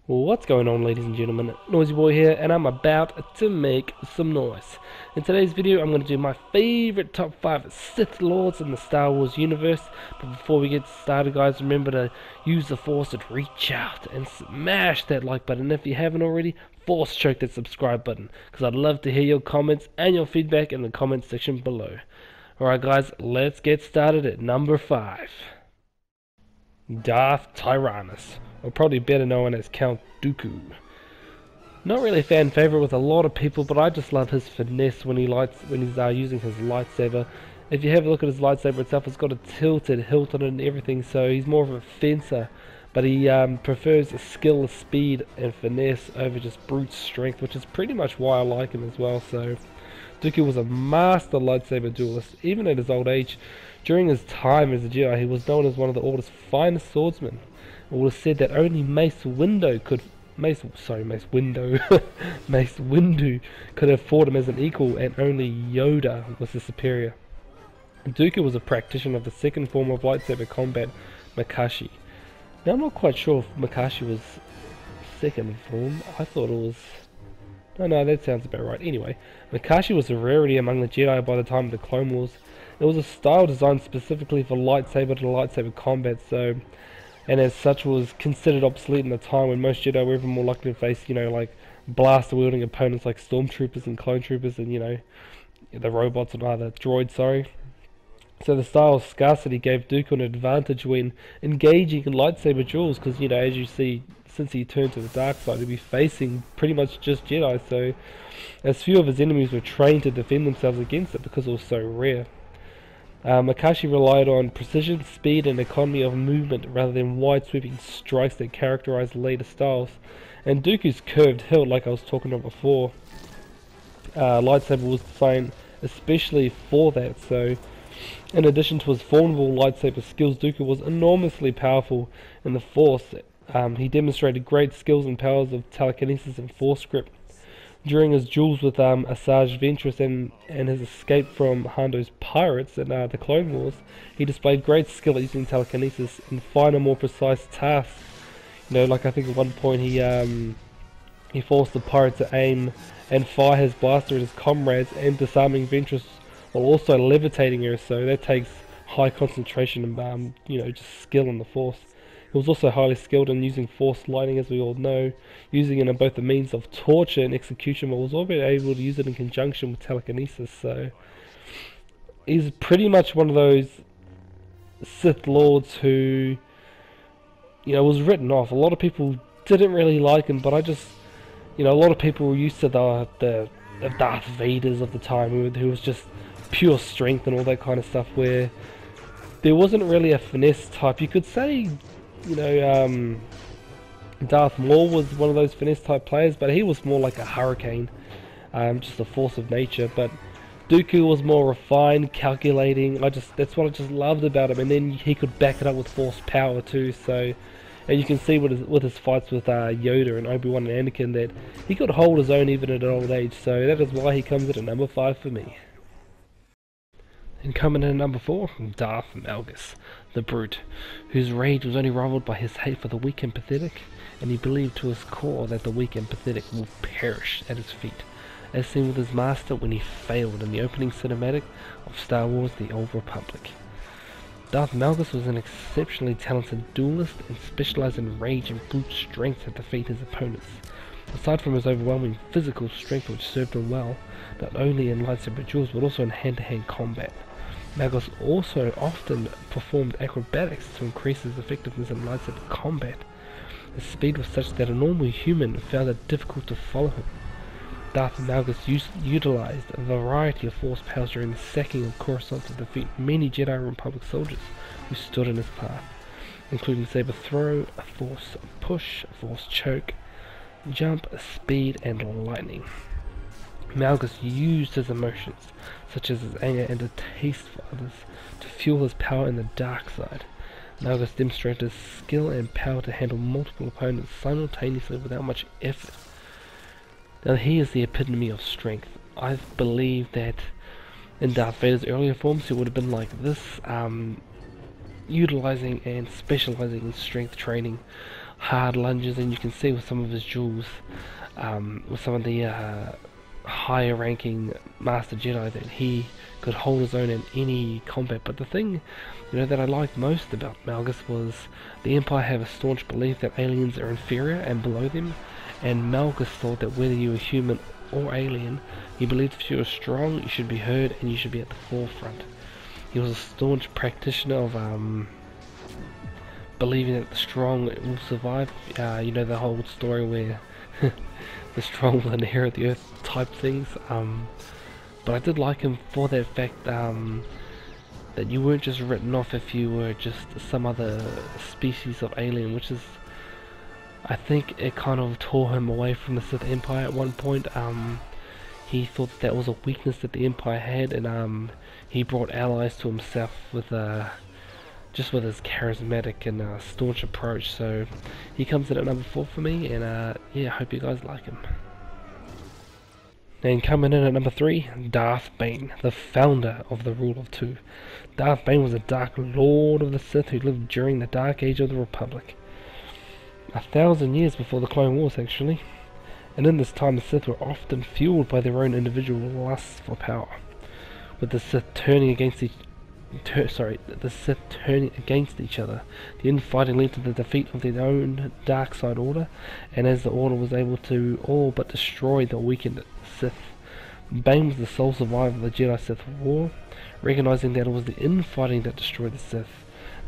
What's going on, ladies and gentlemen? Noisy Boy here, and I'm about to make some noise. In today's video, I'm going to do my favorite top 5 Sith Lords in the Star Wars universe. But before we get started, guys, remember to use the Force and reach out and smash that like button. If you haven't already, force choke that subscribe button, because I'd love to hear your comments and your feedback in the comment section below. Alright, guys, let's get started at number 5. Darth Tyrannus, or probably better known as Count Dooku. Not really a fan favorite with a lot of people, but I just love his finesse when he's using his lightsaber. If you have a look at his lightsaber itself, it's got a tilted hilt on it and everything, so he's more of a fencer. But he prefers skill, speed, and finesse over just brute strength, which is pretty much why I like him as well. So Dooku was a master lightsaber duelist, even at his old age. During his time as a Jedi, he was known as one of the Order's finest swordsmen. It was said that only Mace Windu Mace Windu could have fought him as an equal, and only Yoda was his superior. Dooku was a practitioner of the second form of lightsaber combat, Makashi. Now, I'm not quite sure if Makashi was second form. I thought it was... No, that sounds about right. Anyway, Makashi was a rarity among the Jedi by the time of the Clone Wars. It was a style designed specifically for lightsaber to lightsaber combat, and as such was considered obsolete in the time when most Jedi were even more likely to face, like blaster wielding opponents like stormtroopers and clone troopers and, the robots and other droids, sorry. So the style of scarcity gave Dooku an advantage when engaging in lightsaber duels, because, as you see, since he turned to the dark side, he'd be facing pretty much just Jedi, so as few of his enemies were trained to defend themselves against it because it was so rare. Makashi relied on precision, speed, and economy of movement rather than wide sweeping strikes that characterized later styles. And Dooku's curved hilt, like I was talking about before, lightsaber was designed especially for that. So, in addition to his formidable lightsaber skills, Dooku was enormously powerful in the Force. He demonstrated great skills and powers of telekinesis and Force grip. During his duels with Asajj Ventress and his escape from Hondo's pirates in the Clone Wars, he displayed great skill at using telekinesis in finer, more precise tasks. Like I think at one point he forced the pirate to aim and fire his blaster at his comrades and disarming Ventress while also levitating her. So that takes high concentration and just skill in the Force. He was also highly skilled in using Force lightning, as we all know, using it in both the means of torture and execution, but was also able to use it in conjunction with telekinesis. So he's pretty much one of those Sith Lords who, was written off. A lot of people didn't really like him, but I just, a lot of people were used to the Darth Vaders of the time, who was just pure strength and all that kind of stuff, where there wasn't really a finesse type. You could say, Darth Maul was one of those finesse type players, but he was more like a hurricane, just a force of nature. But Dooku was more refined, calculating. That's what I just loved about him, and then he could back it up with Force power too. So, and you can see with his fights with Yoda and Obi-Wan and Anakin that he could hold his own even at an old age. So that is why he comes at a number 5 for me. And coming in at number 4, Darth Malgus, the Brute, whose rage was only rivaled by his hate for the weak and pathetic, and he believed to his core that the weak and pathetic will perish at his feet, as seen with his master when he failed in the opening cinematic of Star Wars The Old Republic. Darth Malgus was an exceptionally talented duelist and specialized in rage and brute strength to defeat his opponents. Aside from his overwhelming physical strength, which served him well, not only in lightsaber duels but also in hand-to-hand combat, Malgus also often performed acrobatics to increase his effectiveness in lightsaber combat. His speed was such that a normal human found it difficult to follow him. Darth Malgus utilized a variety of Force powers during the sacking of Coruscant to defeat many Jedi Republic soldiers who stood in his path, including saber throw, a Force push, a Force choke, jump, speed, and lightning. Malgus used his emotions, such as his anger and a taste for others, to fuel his power in the dark side. Malgus demonstrated his skill and power to handle multiple opponents simultaneously without much effort. Now he is the epitome of strength. I believe that in Darth Vader's earlier forms he would have been like this, utilizing and specializing in strength training. hard lunges, and you can see with some of his duels, with some of the higher ranking Master Jedi, that he could hold his own in any combat. But the thing, that I liked most about Malgus was the Empire have a staunch belief that aliens are inferior and below them, and Malgus thought that whether you were human or alien, he believed if you were strong, you should be heard and you should be at the forefront. He was a staunch practitioner of believing that the strong will survive. The whole story where the strong will inherit the earth type things. But I did like him for that fact that you weren't just written off if you were just some other species of alien, which is, I think it kind of tore him away from the Sith Empire at one point. He thought that was a weakness that the Empire had, and he brought allies to himself with just with his charismatic and staunch approach. So he comes in at number 4 for me, and yeah, I hope you guys like him. And coming in at number 3, Darth Bane, the founder of the Rule of Two. Darth Bane was a Dark Lord of the Sith who lived during the Dark Age of the Republic. 1,000 years before the Clone Wars, actually. And in this time, the Sith were often fueled by their own individual lusts for power, with the Sith turning against each other. The infighting led to the defeat of their own dark side order, and as the order was able to all but destroy the weakened Sith, Bane was the sole survivor of the Jedi-Sith War. Recognizing that it was the infighting that destroyed the Sith,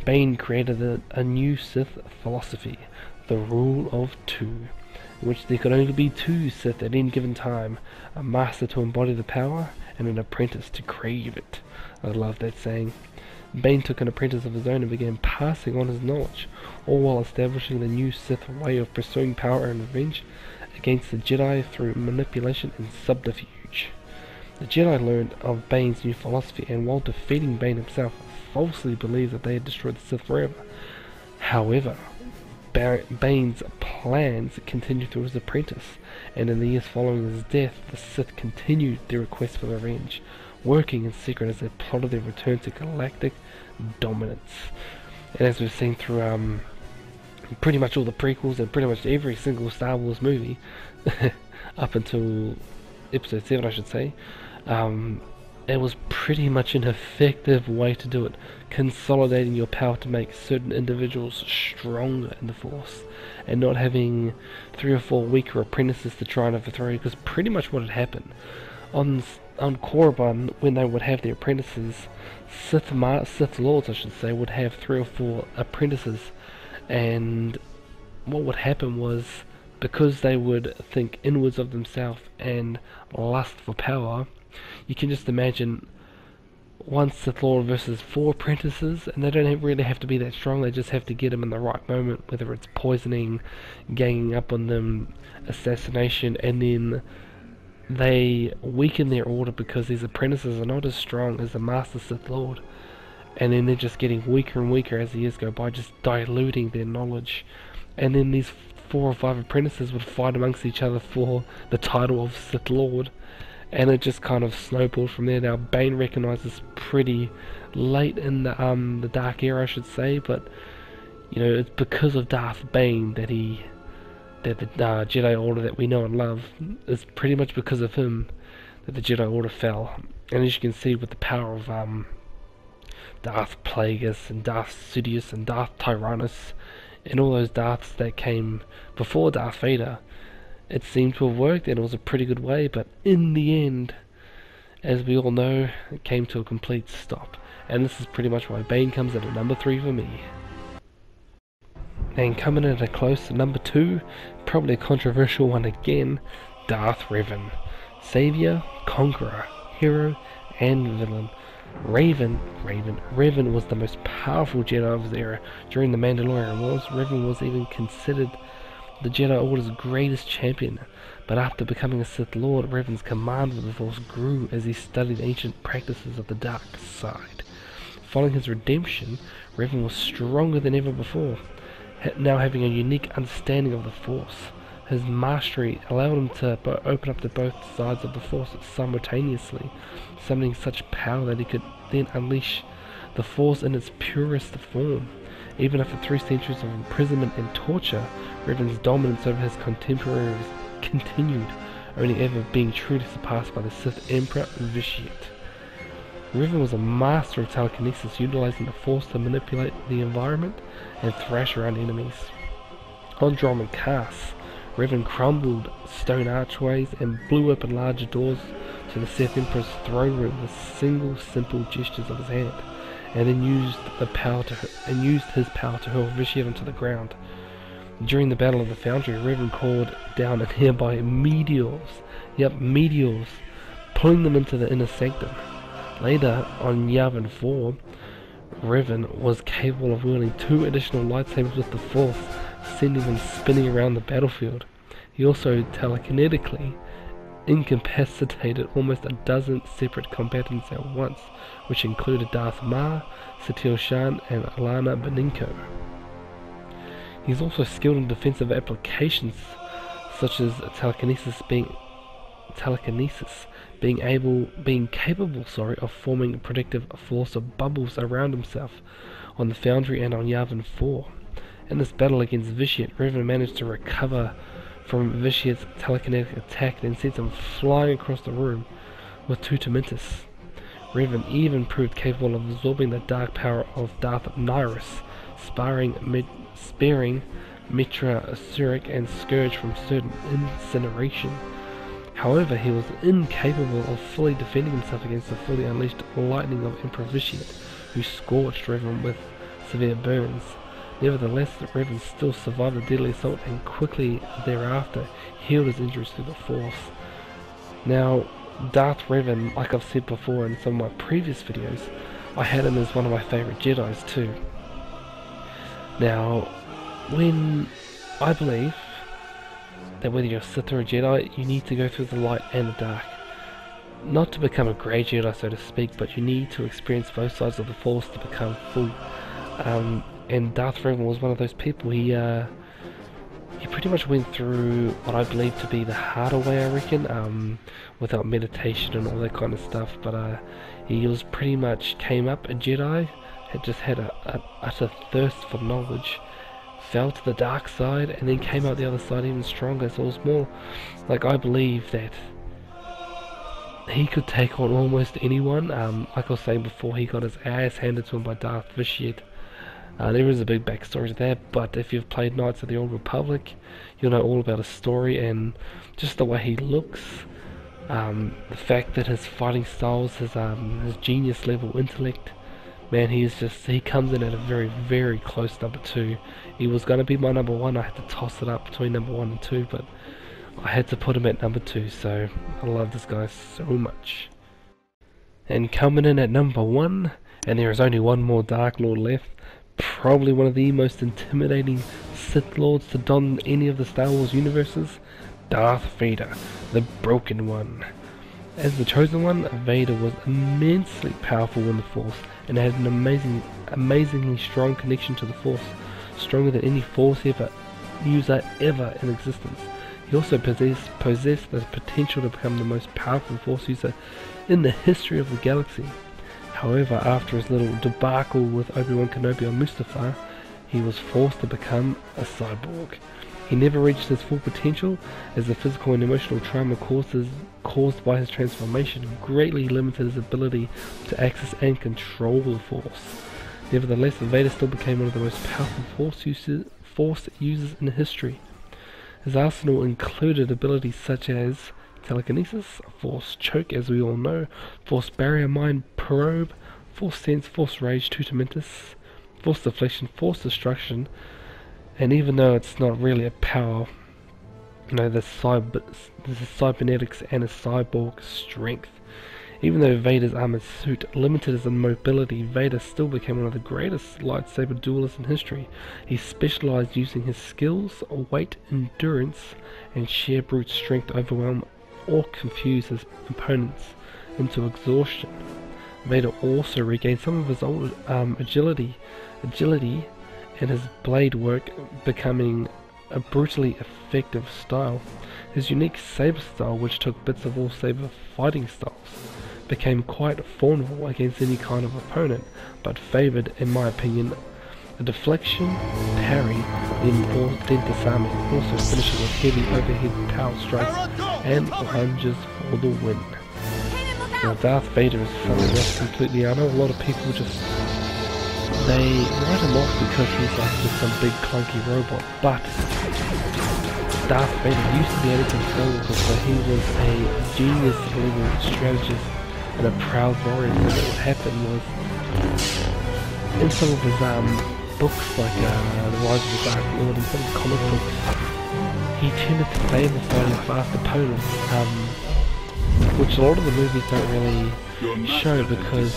Bane created a new Sith philosophy, the Rule of Two, in which there could only be 2 Sith at any given time, a master to embody the power, and an apprentice to crave it. I love that saying. Bane took an apprentice of his own and began passing on his knowledge, all while establishing the new Sith way of pursuing power and revenge against the Jedi through manipulation and subterfuge. The Jedi learned of Bane's new philosophy, and while defeating Bane himself, falsely believed that they had destroyed the Sith forever. However, Bane's plans continued through his apprentice, and in the years following his death, the Sith continued their quest for revenge, working in secret as they plotted their return to galactic dominance. And as we've seen through pretty much all the prequels and pretty much every single Star Wars movie, up until Episode 7 I should say, it was pretty much an effective way to do it, consolidating your power to make certain individuals stronger in the Force, and not having 3 or 4 weaker apprentices to try and overthrow. Because pretty much what had happened on Korriban, when they would have their apprentices, Sith Lords I should say, would have 3 or 4 apprentices, and what would happen was, because they would think inwards of themselves and lust for power, you can just imagine 1 Sith Lord versus 4 apprentices, and they don't really have to be that strong, they just have to get them in the right moment, whether it's poisoning, ganging up on them, assassination, and then they weaken their order because these apprentices are not as strong as the Master Sith Lord, and then they're just getting weaker and weaker as the years go by, just diluting their knowledge. And then these 4 or 5 apprentices would fight amongst each other for the title of Sith Lord, and it just kind of snowballed from there. Now Bane recognizes pretty late in the Dark Era I should say, but it's because of Darth Bane that the Jedi Order that we know and love, is pretty much because of him that the Jedi Order fell. And as you can see with the power of Darth Plagueis and Darth Sidious and Darth Tyrannus and all those Darths that came before Darth Vader, it seemed to have worked, and it was a pretty good way, but in the end, as we all know, it came to a complete stop. And this is pretty much why Bane comes in at number 3 for me. And coming in at a close number 2, probably a controversial one again, Darth Revan. Savior, conqueror, hero, and villain. Revan was the most powerful Jedi of his era. During the Mandalorian Wars, Revan was even considered the Jedi Order's greatest champion. But after becoming a Sith Lord, Revan's command of the Force grew as he studied ancient practices of the dark side. Following his redemption, Revan was stronger than ever before, now having a unique understanding of the Force. His mastery allowed him to open up to both sides of the Force simultaneously, summoning such power that he could then unleash the Force in its purest form. Even after 3 centuries of imprisonment and torture, Revan's dominance over his contemporaries continued, only ever being truly surpassed by the Sith Emperor Vitiate. Revan was a master of telekinesis, utilizing the Force to manipulate the environment and thrash around enemies. On Dromund Kaas, Revan crumbled stone archways and blew open larger doors to the Sith Emperor's throne room with simple gestures of his hand, and then used his power to hurl Vitiate onto the ground. During the Battle of the Foundry, Revan called down nearby meteors, pulling them into the inner sanctum. Later, on Yavin 4, Revan was capable of wielding 2 additional lightsabers with the Force, sending them spinning around the battlefield. He also telekinetically incapacitated almost a dozen separate combatants at once, which included Darth Maul, Satele Shan, and Alana Beniko. He's also skilled in defensive applications, such as telekinesis, being capable of forming a protective force of bubbles around himself on the Foundry and on Yavin 4. In this battle against Vitiate, Revan managed to recover from Vitiate's telekinetic attack, then sent him flying across the room with 2 Tormentus. Revan even proved capable of absorbing the dark power of Darth Nihilus, sparing Metra Surik and Scourge from certain incineration. However, he was incapable of fully defending himself against the fully unleashed lightning of Emperor Vitiate, who scorched Revan with severe burns. Nevertheless, Revan still survived the deadly assault and quickly thereafter healed his injuries through the Force. Now, Darth Revan, like I've said before in some of my previous videos, I had him as one of my favourite Jedis too. Now, I believe that whether you're a Sith or a Jedi, you need to go through the light and the dark. Not to become a grey Jedi, so to speak, but you need to experience both sides of the Force to become full. And Darth Revan was one of those people. He pretty much went through what I believe to be the harder way, I reckon, without meditation and all that kind of stuff. But he was pretty much came up a Jedi, had just had a utter thirst for knowledge, fell to the dark side, and then came out the other side even stronger. So it was more like, I believe that he could take on almost anyone. Like I was saying before, he got his ass handed to him by Darth Vitiate. There is a big backstory to that, but if you've played Knights of the Old Republic, you'll know all about his story and just the way he looks, the fact that his fighting styles, his genius level intellect. Man, he comes in at a very, very close number 2. He was going to be my number 1. I had to toss it up between number 1 and 2, but I had to put him at number 2, so I love this guy so much. And coming in at number 1, and there is only one more Dark Lord left, probably one of the most intimidating Sith Lords to don any of the Star Wars universes, Darth Vader, the Broken One. As the Chosen One, Vader was immensely powerful in the Force and had an amazingly strong connection to the Force, stronger than any Force user ever in existence. He also possessed the potential to become the most powerful Force user in the history of the galaxy. However, after his little debacle with Obi-Wan Kenobi on Mustafar, he was forced to become a cyborg. He never reached his full potential, as the physical and emotional trauma caused by his transformation greatly limited his ability to access and control the Force. Nevertheless, Vader still became one of the most powerful Force users in history. His arsenal included abilities such as telekinesis, Force Choke, as we all know, Force Barrier, Mind Probe, Force Sense, Force Rage, 2 Tormentus, Force Deflection, Force Destruction, and even though it's not really a power, there's cybernetics and a cyborg strength. Even though Vader's armored suit limited his mobility, Vader still became one of the greatest lightsaber duelists in history. He specialized using his skills, weight, endurance, and sheer brute strength to overwhelm or confuse his opponents into exhaustion. Vader also regained some of his old agility and his blade work, becoming a brutally effective style. His unique saber style, which took bits of all saber fighting styles, became quite formidable against any kind of opponent, but favoured, in my opinion, a deflection, parry, then disarming, also finishing with heavy overhead power strikes and lunges for the win. Now Darth Vader is something else completely. I know a lot of people just, they write him off because he's like just some big clunky robot, but Darth Vader used to be Anakin Skywalker, so he was a genius level strategist and a proud warrior. So what would happen was, in some of his books like The Rise of the Dark Lord and some comic books, he tended to favour fighting fast opponents, which a lot of the movies don't really show, because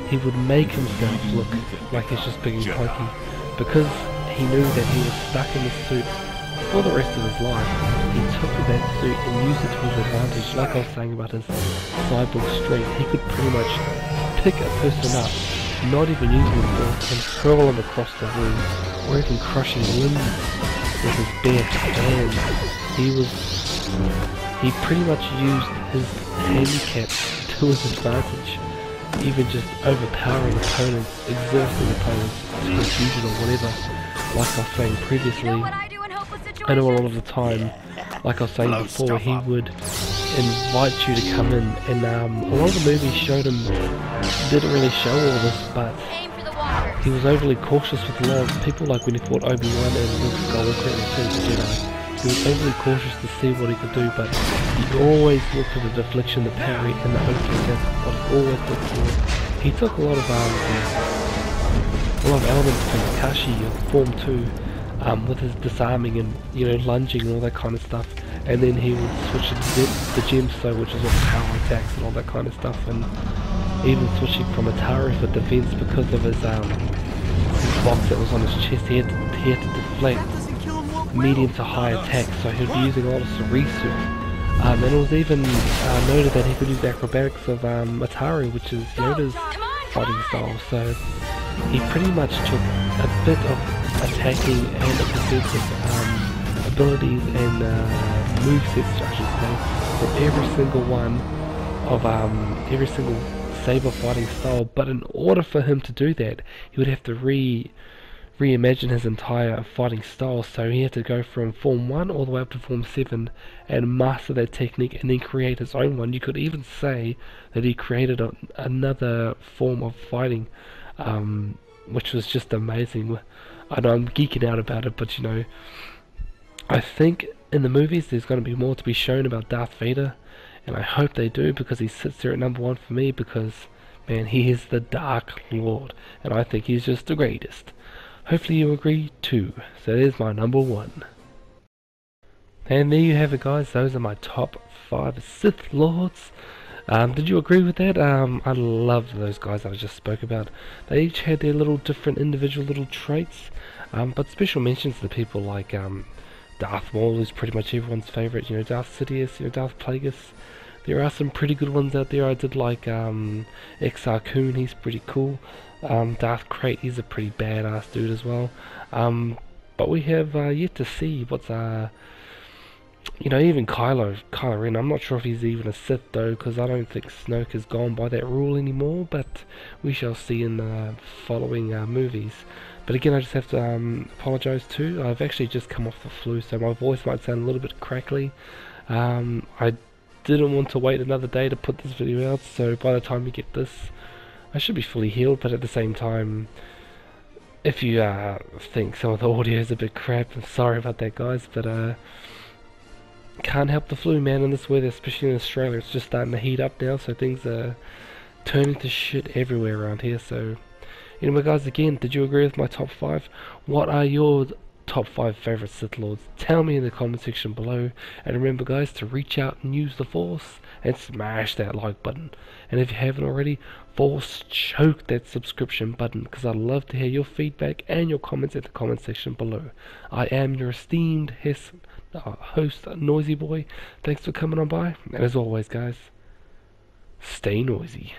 he would make himself look like he's just big and clunky, because he knew that he was stuck in the suit for the rest of his life. He took that suit and used it to his advantage. Like I was saying about his cyborg strength, he could pretty much pick a person up, not even using the force, and hurl them across the room, or even crushing limbs with his bare hands. He pretty much used his handicap to his advantage, even just overpowering opponents, exhausting opponents to confusion or whatever. Like I was saying previously, I know a lot of the time, like I was saying before, he would invite you to come in, and a lot of the movies showed him, didn't really show all this, but he was overly cautious with a lot of people, like when he fought Obi-Wan and Luke Skywalker and Return of the Jedi. He was overly cautious to see what he could do, but he always looked for the deflection, the parry, and the opening. That's what he always looked for. He took a lot of elements from Kakashi of Form 2, with his disarming and, you know, lunging and all that kind of stuff, and then he would switch to the Gemso, which is all power attacks and all that kind of stuff, and even switching from Atari for defense because of his box that was on his chest. He had to deflect medium to high attacks, so he would be using a lot of Surisu. And it was even noted that he could use acrobatics of Atari, which is Yoda's fighting style, so he pretty much took a bit of attacking and defensive abilities and movesets, I should say, for every single one of every single saber fighting style. But in order for him to do that, he would have to reimagine his entire fighting style, so he had to go from Form 1 all the way up to Form 7 and master that technique and then create his own one. You could even say that he created another form of fighting, which was just amazing. I know I'm geeking out about it, but you know, I think in the movies there's going to be more to be shown about Darth Vader, and I hope they do, because he sits there at number 1 for me, because man, he is the Dark Lord, and I think he's just the greatest. Hopefully you agree too. So there's my number 1. And there you have it, guys. Those are my top 5 Sith Lords. Did you agree with that? I love those guys that I just spoke about. They each had their little different individual little traits. But special mentions to people like Darth Maul is pretty much everyone's favourite. You know, Darth Sidious, you know, Darth Plagueis. There are some pretty good ones out there. I did like Exar Kun, he's pretty cool. Darth Krayt, he's a pretty badass dude as well. But we have yet to see what's you know, even Kylo Ren. I'm not sure if he's even a Sith though, because I don't think Snoke has gone by that rule anymore, but we shall see in the following movies. But again, I just have to apologise too. I've actually just come off the flu, so my voice might sound a little bit crackly. I didn't want to wait another day to put this video out, so by the time you get this, I should be fully healed. But at the same time, if you think some of the audio is a bit crap, I'm sorry about that, guys, but can't help the flu, man, in this weather, especially in Australia. It's just starting to heat up now, so things are turning to shit everywhere around here. So anyway, guys, again, did you agree with my top 5? What are your top 5 favourite Sith Lords? Tell me in the comment section below, and remember, guys, to reach out and use the Force and smash that like button, and if you haven't already, Force choke that subscription button, because I'd love to hear your feedback and your comments in the comment section below. I am your esteemed host, Noisy Boy. Thanks for coming on by, and as always, guys, stay noisy.